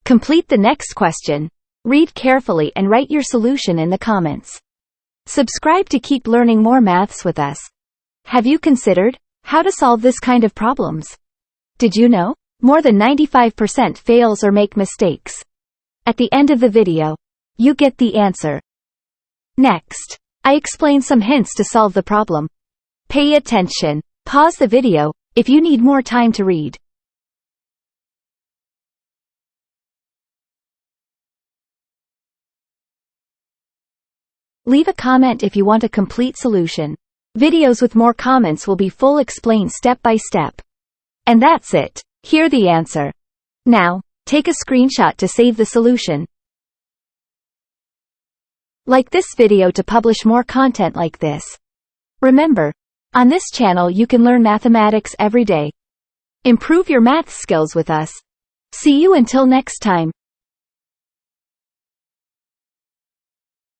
Complete the next question. Read carefully and write your solution in the comments. Subscribe to keep learning more maths with us. Have you considered how to solve this kind of problems? Did you know? More than 95% fails or make mistakes. At the end of the video, you get the answer. Next, I explain some hints to solve the problem. Pay attention. Pause the video if you need more time to read. Leave a comment if you want a complete solution. Videos with more comments will be full explain step by step. And that's it. Hear the answer. Now, take a screenshot to save the solution. Like this video to publish more content like this. Remember, on this channel you can learn mathematics every day. Improve your math skills with us. See you until next time.